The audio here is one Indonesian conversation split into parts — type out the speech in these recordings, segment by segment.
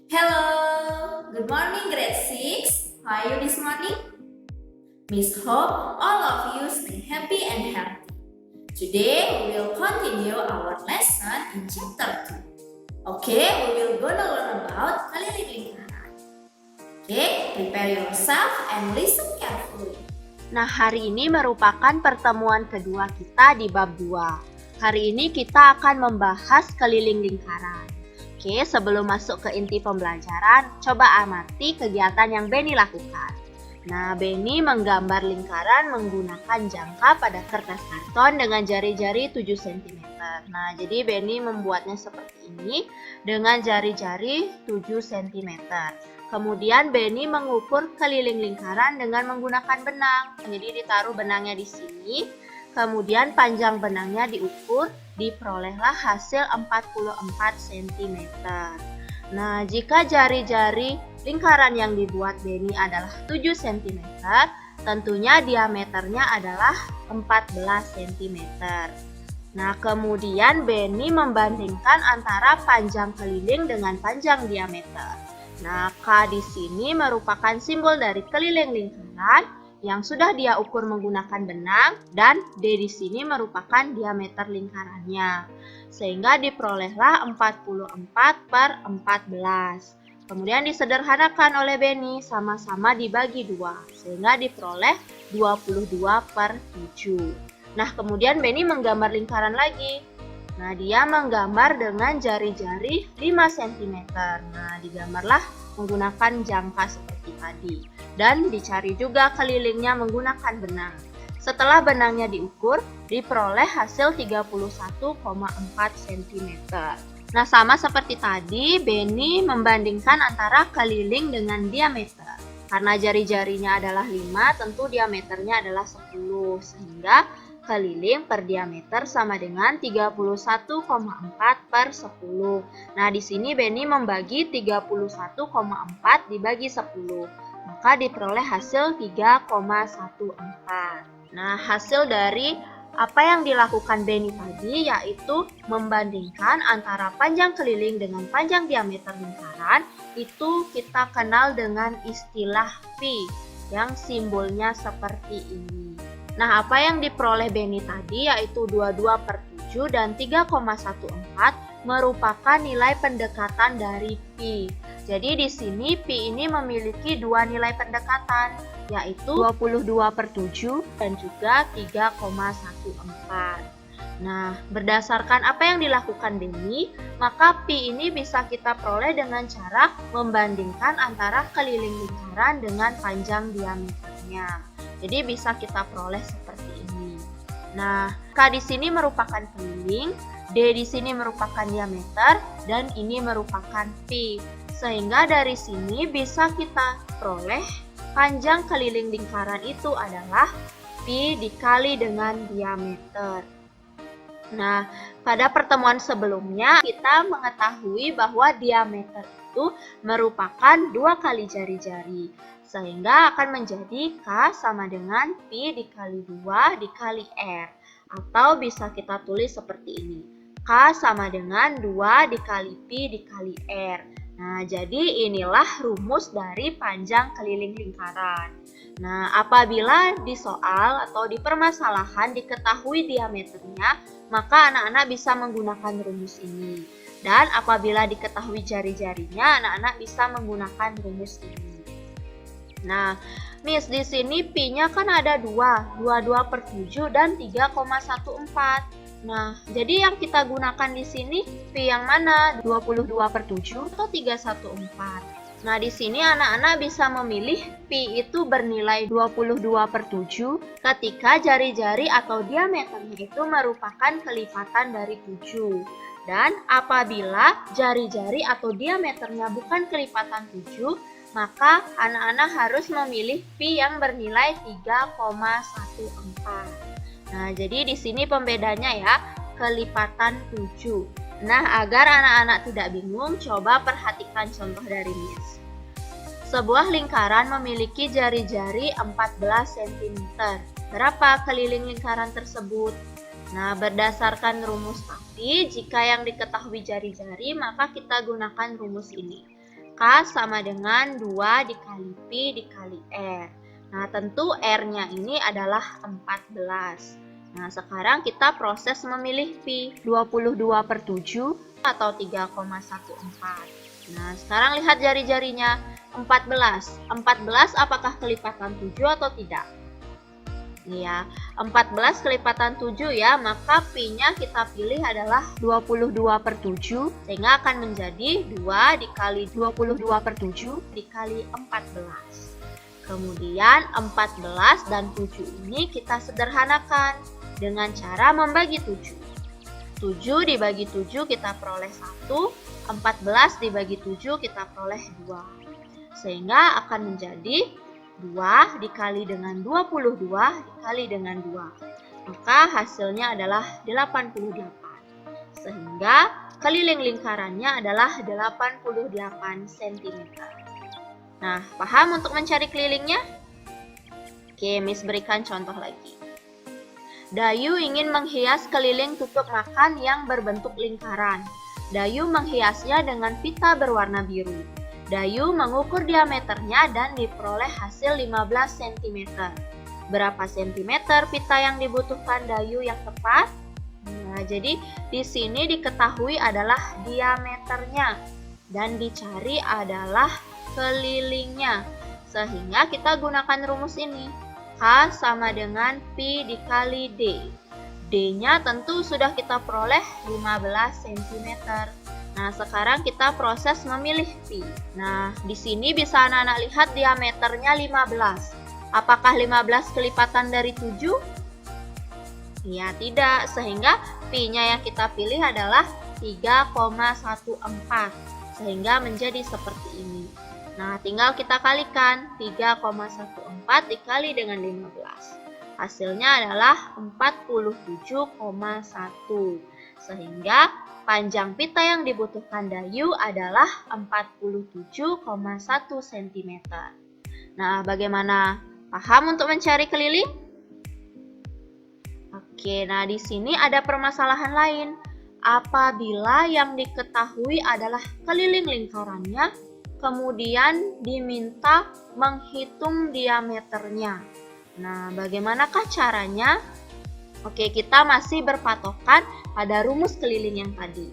Hello, good morning grade 6. How are you this morning? Miss hope all of you stay happy and healthy. Today we will continue our lesson in chapter 2. Okay, we will gonna learn about keliling lingkaran. Okay, prepare yourself and listen carefully. Nah, hari ini merupakan pertemuan kedua kita di bab 2. Hari ini kita akan membahas keliling lingkaran. Oke, sebelum masuk ke inti pembelajaran, coba amati kegiatan yang Benny lakukan. Nah, Benny menggambar lingkaran menggunakan jangka pada kertas karton dengan jari-jari 7 cm. Nah, jadi Benny membuatnya seperti ini dengan jari-jari 7 cm. Kemudian Benny mengukur keliling lingkaran dengan menggunakan benang. Jadi ditaruh benangnya di sini. Kemudian panjang benangnya diukur, diperolehlah hasil 44 cm. Nah, jika jari-jari lingkaran yang dibuat Benny adalah 7 cm, tentunya diameternya adalah 14 cm. Nah, kemudian Benny membandingkan antara panjang keliling dengan panjang diameter. Nah, K di sini merupakan simbol dari keliling lingkaran yang sudah dia ukur menggunakan benang, dan D di sini merupakan diameter lingkarannya. Sehingga diperolehlah 44/14. Kemudian disederhanakan oleh Benny, sama-sama dibagi 2, sehingga diperoleh 22/7. Nah, kemudian Benny menggambar lingkaran lagi. Nah, dia menggambar dengan jari-jari 5 cm. Nah, digambarlah menggunakan jangka seperti tadi. Dan dicari juga kelilingnya menggunakan benang. Setelah benangnya diukur, diperoleh hasil 31,4 cm. Nah, sama seperti tadi, Benny membandingkan antara keliling dengan diameter. Karena jari-jarinya adalah 5, tentu diameternya adalah 10. Sehingga keliling per diameter sama dengan 31,4/10. Nah, di sini Benny membagi 31,4 dibagi 10. Maka diperoleh hasil 3,14. Nah, hasil dari apa yang dilakukan Benny tadi yaitu membandingkan antara panjang keliling dengan panjang diameter lingkaran, itu kita kenal dengan istilah pi yang simbolnya seperti ini. Nah, apa yang diperoleh Benny tadi yaitu 22/7 dan 3,14 merupakan nilai pendekatan dari pi. Jadi di sini pi ini memiliki dua nilai pendekatan, yaitu 22/7 dan juga 3,14. Nah, berdasarkan apa yang dilakukan Benny, maka pi ini bisa kita peroleh dengan cara membandingkan antara keliling lingkaran dengan panjang diameternya. Jadi bisa kita peroleh seperti ini. Nah, K di sini merupakan keliling, D di sini merupakan diameter, dan ini merupakan pi. Sehingga dari sini bisa kita peroleh panjang keliling lingkaran itu adalah pi dikali dengan diameter. Nah, pada pertemuan sebelumnya kita mengetahui bahwa diameter itu merupakan 2 kali jari-jari. Sehingga akan menjadi K sama dengan pi dikali 2 dikali R. Atau bisa kita tulis seperti ini. K sama dengan 2 dikali pi dikali R. Nah, jadi inilah rumus dari panjang keliling lingkaran. Nah, apabila di soal atau di permasalahan diketahui diameternya, maka anak-anak bisa menggunakan rumus ini. Dan apabila diketahui jari-jarinya, anak-anak bisa menggunakan rumus ini. Nah, Miss, di sini pi-nya kan ada 2, 22/7 dan 3,14. Nah, jadi yang kita gunakan di sini pi yang mana? 22/7 atau 314? Nah, di sini anak-anak bisa memilih pi itu bernilai 22/7 ketika jari-jari atau diameternya itu merupakan kelipatan dari 7. Dan apabila jari-jari atau diameternya bukan kelipatan 7, maka anak-anak harus memilih pi yang bernilai 3,14. Nah, jadi di sini pembedanya ya, kelipatan 7. Nah, agar anak-anak tidak bingung, coba perhatikan contoh dari Miss. Sebuah lingkaran memiliki jari-jari 14 cm. Berapa keliling lingkaran tersebut? Nah, berdasarkan rumus tadi, jika yang diketahui jari-jari, maka kita gunakan rumus ini. K sama dengan 2 dikali Pi dikali R. Nah, tentu R-nya ini adalah 14. Nah, sekarang kita proses memilih Pi. 22/7 atau 3,14. Nah, sekarang lihat jari-jarinya. 14. 14 apakah kelipatan 7 atau tidak? Iya, 14 kelipatan 7 ya, maka Pi-nya kita pilih adalah 22/7, sehingga akan menjadi 2 dikali 22/7 dikali 14. Kemudian 14 dan 7 ini kita sederhanakan dengan cara membagi 7. 7 dibagi 7 kita peroleh 1, 14 dibagi 7 kita peroleh 2. Sehingga akan menjadi 2 dikali dengan 22 dikali dengan 2. Maka hasilnya adalah 88. Sehingga keliling lingkarannya adalah 88 cm. Nah, paham untuk mencari kelilingnya? Oke, Miss berikan contoh lagi. Dayu ingin menghias keliling tutup makan yang berbentuk lingkaran. Dayu menghiasnya dengan pita berwarna biru. Dayu mengukur diameternya dan diperoleh hasil 15 cm. Berapa sentimeter pita yang dibutuhkan Dayu yang tepat? Nah, jadi di sini diketahui adalah diameternya dan dicari adalah kelilingnya. Sehingga kita gunakan rumus ini. K sama dengan Pi dikali D. D-nya tentu sudah kita peroleh 15 cm. Nah, sekarang kita proses memilih Pi. Nah, di sini bisa anak-anak lihat diameternya 15. Apakah 15 kelipatan dari 7? Ya, tidak. Sehingga Pi-nya yang kita pilih adalah 3,14. Sehingga menjadi seperti ini. Nah, tinggal kita kalikan. 3,14 dikali dengan 15. Hasilnya adalah 47,1. Sehingga panjang pita yang dibutuhkan Dayu adalah 47,1 cm. Nah, bagaimana? Paham untuk mencari keliling? Oke, nah di sini ada permasalahan lain. Apabila yang diketahui adalah keliling lingkarannya, kemudian diminta menghitung diameternya. Nah, bagaimanakah caranya? Oke, kita masih berpatokan pada rumus keliling yang tadi.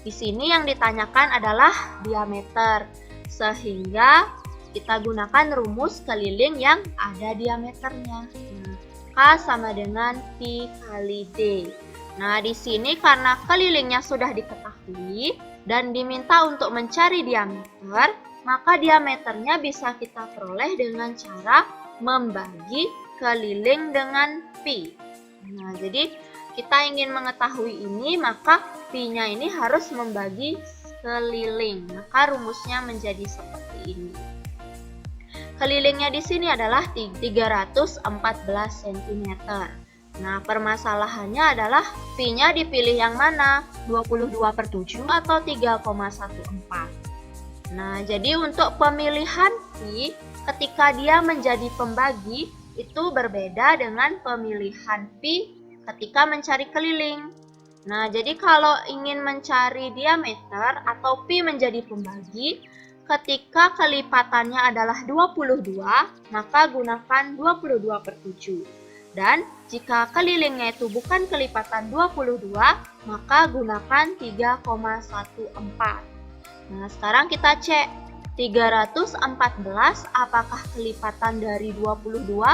Di sini yang ditanyakan adalah diameter, sehingga kita gunakan rumus keliling yang ada diameternya. Nah, K sama dengan Pi kali D. Nah, di sini karena kelilingnya sudah diketahui dan diminta untuk mencari diameter, maka diameternya bisa kita peroleh dengan cara membagi keliling dengan Pi. Nah, jadi kita ingin mengetahui ini, maka Pi-nya ini harus membagi keliling. Maka rumusnya menjadi seperti ini. Kelilingnya di sini adalah 314 cm. Nah, permasalahannya adalah Pi-nya dipilih yang mana? 22/7 atau 3,14. Nah, jadi untuk pemilihan Pi, ketika dia menjadi pembagi, itu berbeda dengan pemilihan Pi ketika mencari keliling. Nah, jadi kalau ingin mencari diameter atau Pi menjadi pembagi, ketika kelipatannya adalah 22, maka gunakan 22/7. Dan jika kelilingnya itu bukan kelipatan 22, maka gunakan 3,14. Nah, sekarang kita cek. 314 apakah kelipatan dari 22?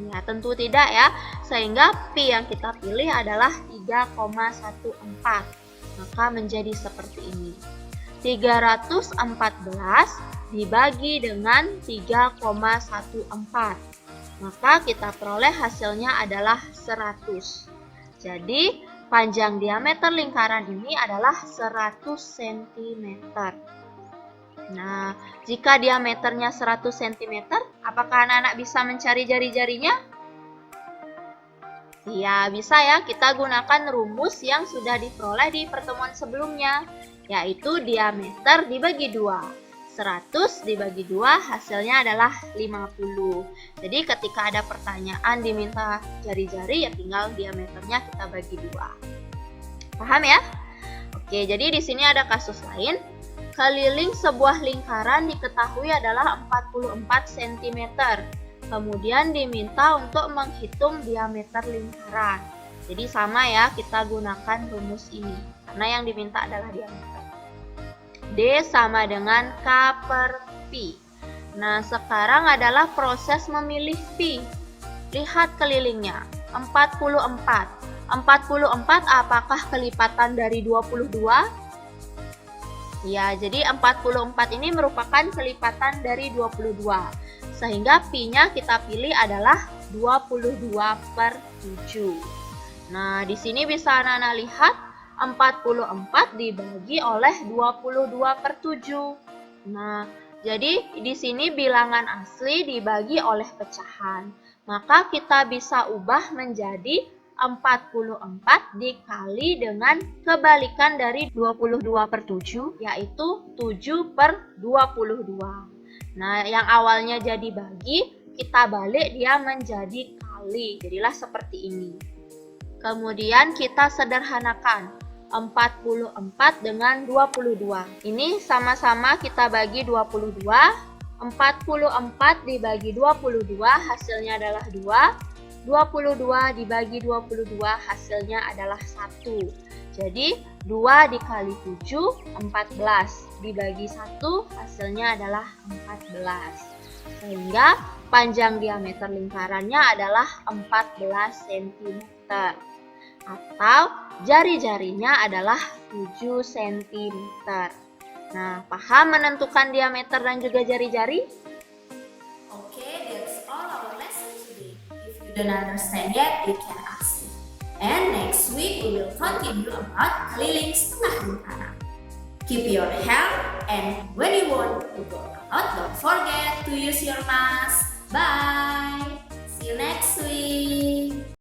Ya, tentu tidak ya. Sehingga Pi yang kita pilih adalah 3,14. Maka menjadi seperti ini. 314 dibagi dengan 3,14. Maka kita peroleh hasilnya adalah 100. Jadi, panjang diameter lingkaran ini adalah 100 cm. Nah, jika diameternya 100 cm, apakah anak-anak bisa mencari jari-jarinya? Ya, bisa ya. Kita gunakan rumus yang sudah diperoleh di pertemuan sebelumnya, yaitu diameter dibagi 2. 100 dibagi 2 hasilnya adalah 50. Jadi ketika ada pertanyaan diminta jari-jari, ya tinggal diameternya kita bagi 2. Paham ya? Oke, jadi di sini ada kasus lain. Keliling sebuah lingkaran diketahui adalah 44 cm. Kemudian diminta untuk menghitung diameter lingkaran. Jadi sama ya, kita gunakan rumus ini. Karena yang diminta adalah diameter. D sama dengan K per Pi. Nah, sekarang adalah proses memilih Pi. Lihat kelilingnya, 44. 44 apakah kelipatan dari 22? Ya, jadi 44 ini merupakan kelipatan dari 22. Sehingga Pi-nya kita pilih adalah 22/7. Nah, di sini bisa Anak-anak lihat 44 dibagi oleh 22/7. Nah, jadi di sini bilangan asli dibagi oleh pecahan. Maka kita bisa ubah menjadi 44 dikali dengan kebalikan dari 22/7, yaitu 7/22. Nah, yang awalnya jadi bagi, kita balik dia menjadi kali. Jadilah seperti ini. Kemudian kita sederhanakan 44 dengan 22. Ini sama-sama kita bagi 22. 44 dibagi 22 hasilnya adalah 2. 22 dibagi 22 hasilnya adalah 1. Jadi 2 dikali 7, 14. Dibagi 1 hasilnya adalah 14. Sehingga panjang diameter lingkarannya adalah 14 cm. Atau jari-jarinya adalah 7 cm. Nah, paham menentukan diameter dan juga jari-jari? Okay, that's all our lesson today. If you don't understand yet, you can ask me. And next week we will continue about keliling setengah lingkaran. Keep your health, and when you want to go out, don't forget to use your mask. Bye!